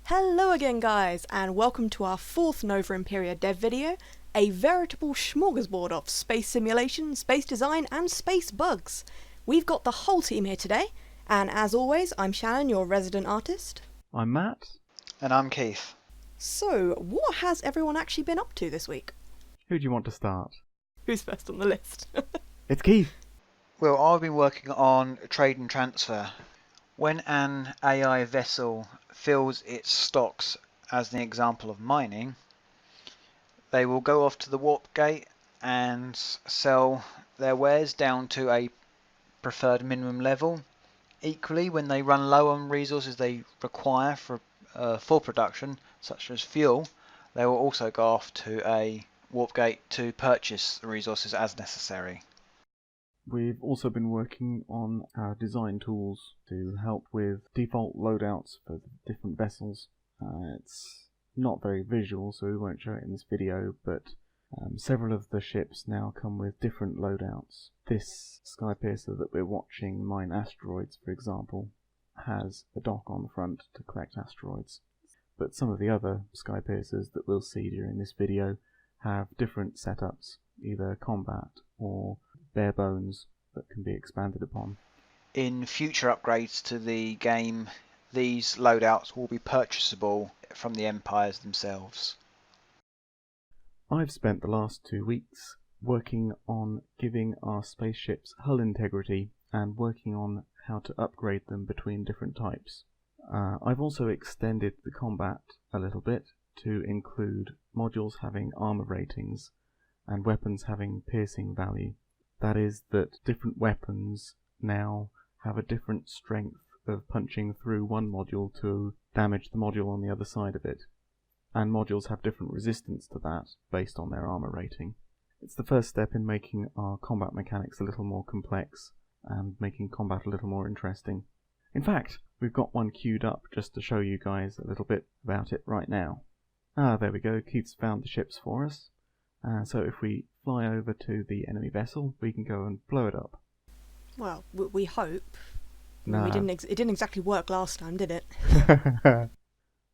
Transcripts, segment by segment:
Hello again guys, and welcome to our fourth Nova Imperia dev video, a veritable smorgasbord of space simulation, space design and space bugs. We've got the whole team here today, and as always, I'm Shannon, your resident artist. I'm Matt. And I'm Keith. So, what has everyone actually been up to this week? Who do you want to start? Who's first on the list? It's Keith. Well, I've been working on trade and transfer. When an AI vessel fills its stocks, as an example of mining, they will go off to the warp gate and sell their wares down to a preferred minimum level. Equally, when they run low on resources they require for full production, such as fuel, they will also go off to a warp gate to purchase the resources as necessary. We've also been working on our design tools to help with default loadouts for different vessels. It's not very visual, so we won't show it in this video, but several of the ships now come with different loadouts. This Skypiercer that we're watching mine asteroids, for example, has a dock on the front to collect asteroids. But some of the other Skypiercers that we'll see during this video have different setups, either combat or bare bones that can be expanded upon. In future upgrades to the game, these loadouts will be purchasable from the empires themselves. I've spent the last 2 weeks working on giving our spaceships hull integrity and working on how to upgrade them between different types. I've also extended the combat a little bit to include modules having armor ratings and weapons having piercing value. That is, that different weapons now have a different strength of punching through one module to damage the module on the other side of it. And modules have different resistance to that based on their armor rating. It's the first step in making our combat mechanics a little more complex and making combat a little more interesting. In fact, we've got one queued up just to show you guys a little bit about it right now. There we go, Keith's found the ships for us. So if we fly over to the enemy vessel, we can go and blow it up. Well, we hope. No. It didn't exactly work last time, did it?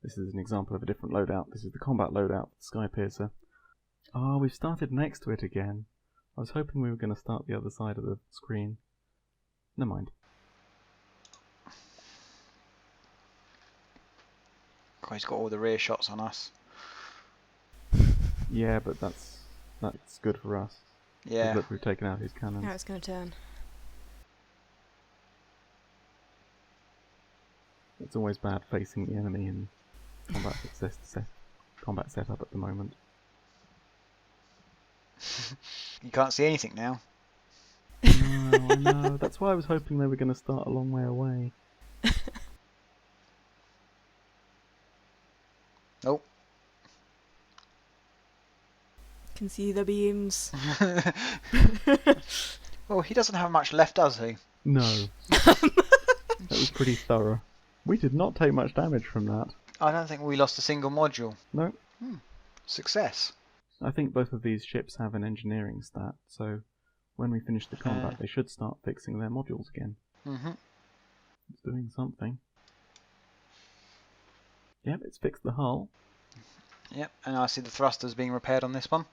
This is an example of a different loadout. This is the combat loadout, Skypiercer. We've started next to it again. I was hoping we were going to start the other side of the screen. Never mind. God, he's got all the rear shots on us. Yeah, but that's good for us. Yeah. Look, we've taken out his cannons. Now it's going to turn. It's always bad facing the enemy in combat setup at the moment. You can't see anything now. No, I know. That's why I was hoping they were going to start a long way away. Nope. Can see the beams. Well, he doesn't have much left, does he? No. That was pretty thorough. We did not take much damage from that. I don't think we lost a single module. No. Success. I think both of these ships have an engineering stat, so when we finish the combat they should start fixing their modules again. It's doing something. Yep, it's fixed the hull. Yep, and I see the thrusters being repaired on this one.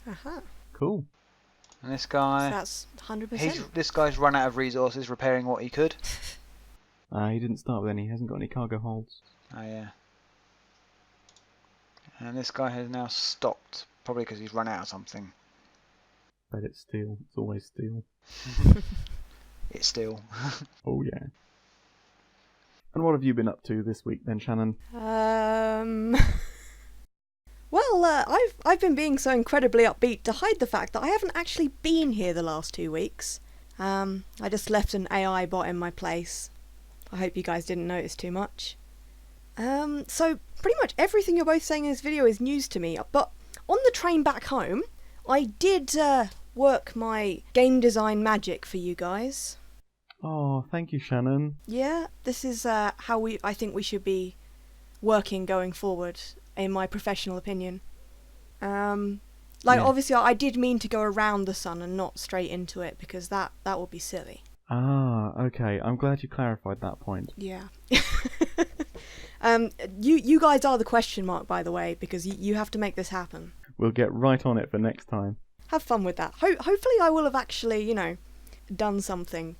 Aha. Cool. And this guy... So that's 100%. This guy's run out of resources repairing what he could. He didn't start with any, he hasn't got any cargo holds. Oh yeah. And this guy has now stopped, probably because he's run out of something. Bet it's steel, it's always steel. It's steel. Oh yeah. And what have you been up to this week then, Shannon? Well, I've been being so incredibly upbeat to hide the fact that I haven't actually been here the last 2 weeks. I just left an AI bot in my place. I hope you guys didn't notice too much. So pretty much everything you're both saying in this video is news to me, but on the train back home, I did work my game design magic for you guys. Oh, thank you, Shannon. Yeah, this is how I think we should be working going forward, in my professional opinion. Obviously I did mean to go around the sun and not straight into it, because that would be silly. Okay, I'm glad you clarified that point. Yeah. You guys are the question mark, by the way, because you have to make this happen. We'll get right on it for next time. Have fun with that. Hopefully I will have actually, done something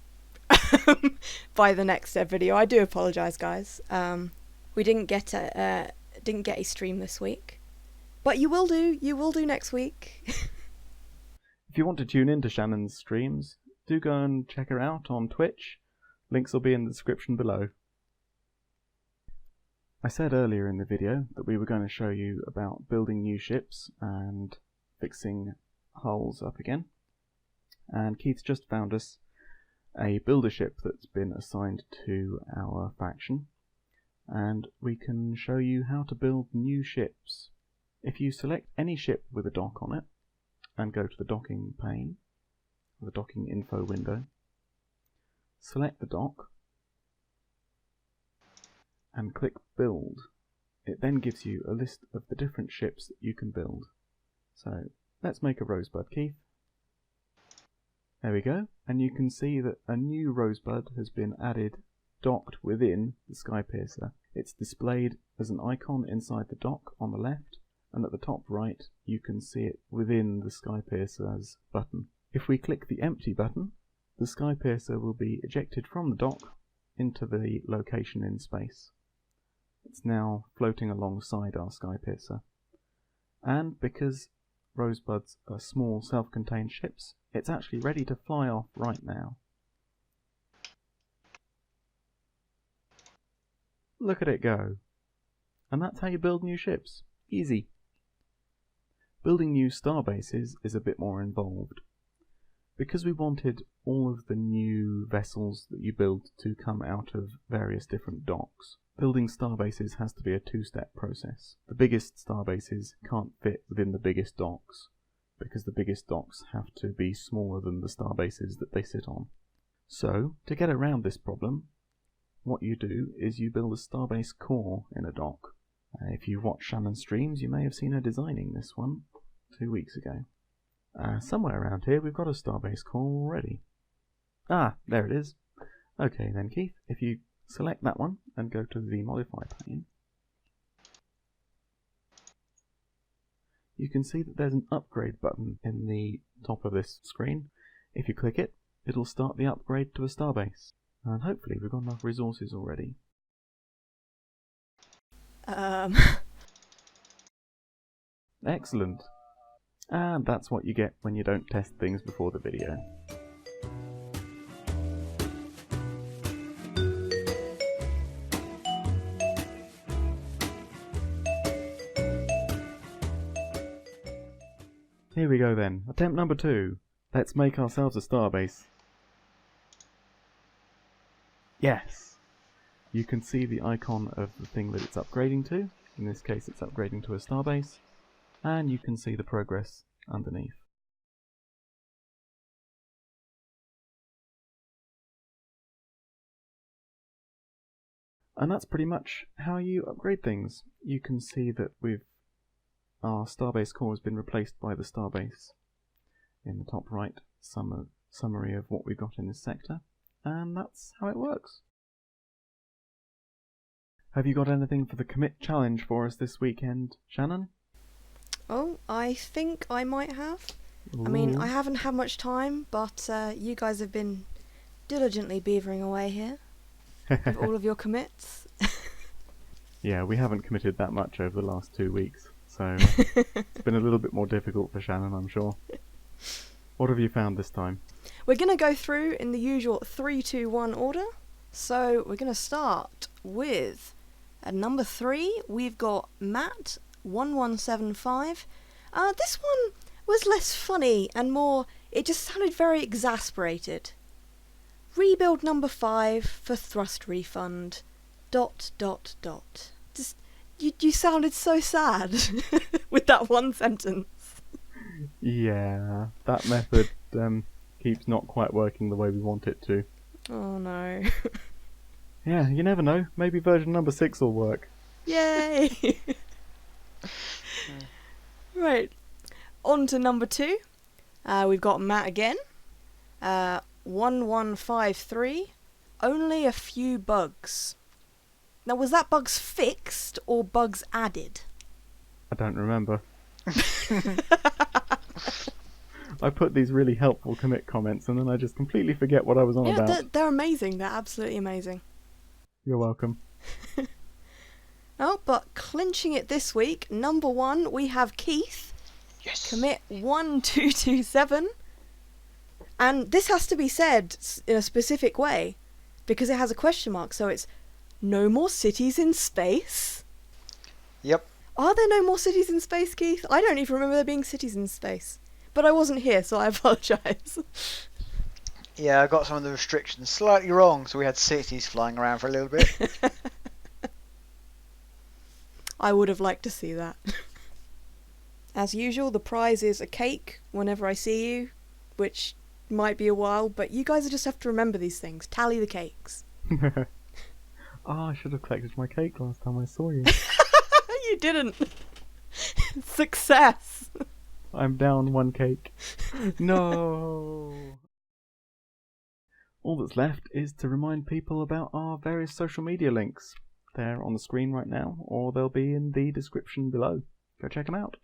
by the next video. I do apologise, guys. We didn't get a stream this week, but you will do. You will do next week. If you want to tune in to Shannon's streams, do go and check her out on Twitch. Links will be in the description below. I said earlier in the video that we were going to show you about building new ships and fixing hulls up again. And Keith's just found us a builder ship that's been assigned to our faction. And we can show you how to build new ships. If you select any ship with a dock on it and go to the docking pane, the docking info window, select the dock and click build. It then gives you a list of the different ships that you can build. So let's make a Rosebud, Keith. There we go, and you can see that a new Rosebud has been added, docked within the Skypiercer. It's displayed as an icon inside the dock on the left, and at the top right you can see it within the Skypiercer's button. If we click the empty button, the Skypiercer will be ejected from the dock into the location in space. It's now floating alongside our Skypiercer. And because Rosebuds are small self-contained ships, it's actually ready to fly off right now. Look at it go. And that's how you build new ships. Easy. Building new starbases is a bit more involved. Because we wanted all of the new vessels that you build to come out of various different docks, building starbases has to be a two-step process. The biggest starbases can't fit within the biggest docks, because the biggest docks have to be smaller than the starbases that they sit on. So, to get around this problem, what you do is you build a starbase core in a dock. If you've watched Shannon's streams, you may have seen her designing this one 2 weeks ago. Somewhere around here we've got a starbase core already. Ah, there it is. Okay then, Keith, if you select that one and go to the modify pane, you can see that there's an upgrade button in the top of this screen. If you click it, it'll start the upgrade to a starbase. And hopefully we've got enough resources already. Excellent. And that's what you get when you don't test things before the video. Here we go then. Attempt number 2. Let's make ourselves a starbase. Yes! You can see the icon of the thing that it's upgrading to. In this case it's upgrading to a starbase. And you can see the progress underneath. And that's pretty much how you upgrade things. You can see that our starbase core has been replaced by the starbase in the top right summary of what we've got in this sector. And that's how it works. Have you got anything for the commit challenge for us this weekend, Shannon? Oh, I think I might have. Ooh. I mean, I haven't had much time, but you guys have been diligently beavering away here with all of your commits. Yeah, we haven't committed that much over the last 2 weeks, so it's been a little bit more difficult for Shannon, I'm sure. What have you found this time? We're going to go through in the usual 3, 2, 1 order. So we're going to start with at number 3, we've got Matt 1175. This one was less funny and more, it just sounded very exasperated. Rebuild number 5 for thrust refund. ... Just, you sounded so sad with that one sentence. Yeah, that method keeps not quite working the way we want it to. Oh no. Yeah, you never know. Maybe version number 6 will work. Yay! Right, on to number 2. We've got Matt again. 1153. Only a few bugs. Now, was that bugs fixed or bugs added? I don't remember. I put these really helpful commit comments and then I just completely forget what I was on Yeah, about. they're amazing. They're absolutely amazing. You're welcome. Oh, but clinching it this week, number 1, we have Keith. Yes. Commit 1227. And this has to be said in a specific way, because it has a question mark, so it's no more cities in space? Yep. Are there no more cities in space, Keith? I don't even remember there being cities in space. But I wasn't here, so I apologise. Yeah, I got some of the restrictions slightly wrong, so we had cities flying around for a little bit. I would have liked to see that. As usual, the prize is a cake whenever I see you, which might be a while, but you guys just have to remember these things. Tally the cakes. I should have collected my cake last time I saw you. You didn't. Success. I'm down 1 cake. No! All that's left is to remind people about our various social media links. They're on the screen right now, or they'll be in the description below. Go check them out.